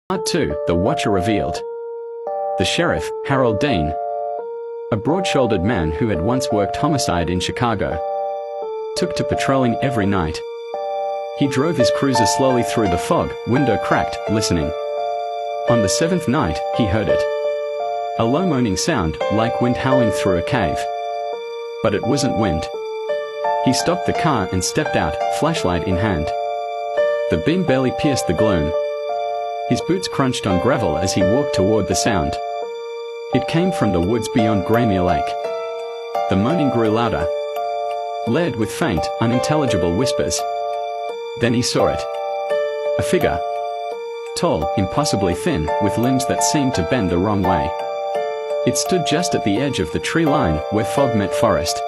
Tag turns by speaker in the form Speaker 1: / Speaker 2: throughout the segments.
Speaker 1: Part 2, The Watcher Revealed. The sheriff, Harold Dean, a broad-shouldered man who had once worked homicide in Chicago, took to patrolling every night. He drove his cruiser slowly through the fog, window cracked, listening. On the seventh night, he heard it. A low moaning sound, like wind howling through a cave. But it wasn't wind. He stopped the car and stepped out, flashlight in hand. The beam barely pierced the gloom. His boots crunched on gravel as he walked toward the sound. It came from the woods beyond Graymere Lake. The moaning grew louder, layered with faint, unintelligible whispers. Then he saw it. A figure. Tall, impossibly thin, with limbs that seemed to bend the wrong way. It stood just at the edge of the tree line, where fog met forest.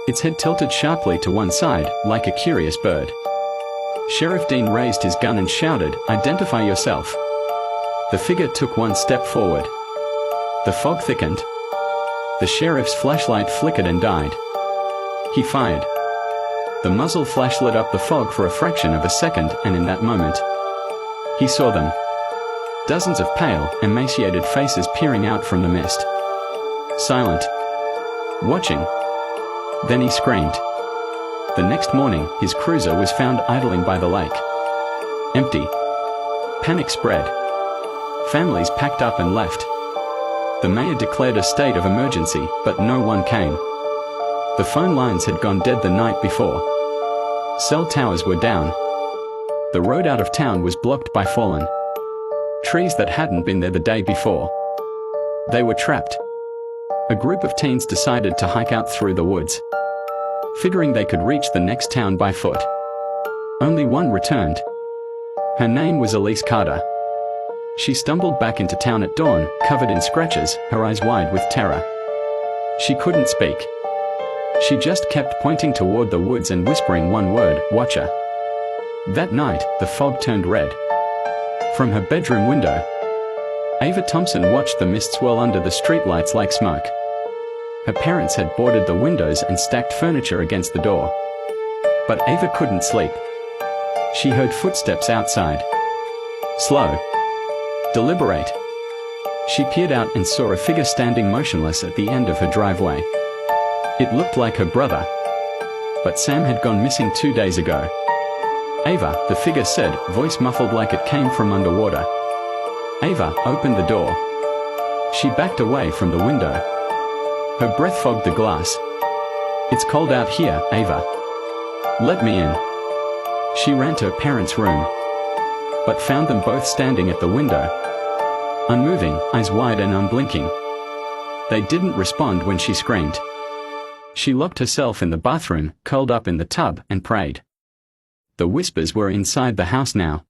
Speaker 1: Its head tilted sharply to one side, like a curious bird. Sheriff Dean raised his gun and shouted, "Identify yourself." The figure took one step forward. The fog thickened. The sheriff's flashlight flickered and died. He fired. The muzzle flash lit up the fog for a fraction of a second, and in that moment, he saw them. Dozens of pale, emaciated faces peering out from the mist. Silent. Watching. Then he screamed. The next morning, his cruiser was found idling by the lake. Empty. Panic spread. Families packed up and left. The mayor declared a state of emergency, but no one came. The phone lines had gone dead the night before. Cell towers were down. The road out of town was blocked by fallen trees that hadn't been there the day before. They were trapped. A group of teens decided to hike out through the woods, figuring they could reach the next town by foot. Only one returned. Her name was Elise Carter. She stumbled back into town at dawn, covered in scratches, her eyes wide with terror. She couldn't speak. She just kept pointing toward the woods and whispering one word, "Watcher." That night, the fog turned red. From her bedroom window, Ava Thompson watched the mist swirl under the streetlights like smoke. Her parents had boarded the windows and stacked furniture against the door. But Ava couldn't sleep. She heard footsteps outside. Slow. Deliberate. She peered out and saw a figure standing motionless at the end of her driveway. It looked like her brother. But Sam had gone missing 2 days ago. "Ava," the figure said, voice muffled like it came from underwater. Ava opened the door. She backed away from the window. Her breath fogged the glass. "It's cold out here, Ava. Let me in." She ran to her parents' room, but found them both standing at the window, unmoving, eyes wide and unblinking. They didn't respond when she screamed. She locked herself in the bathroom, curled up in the tub, and prayed. The whispers were inside the house now.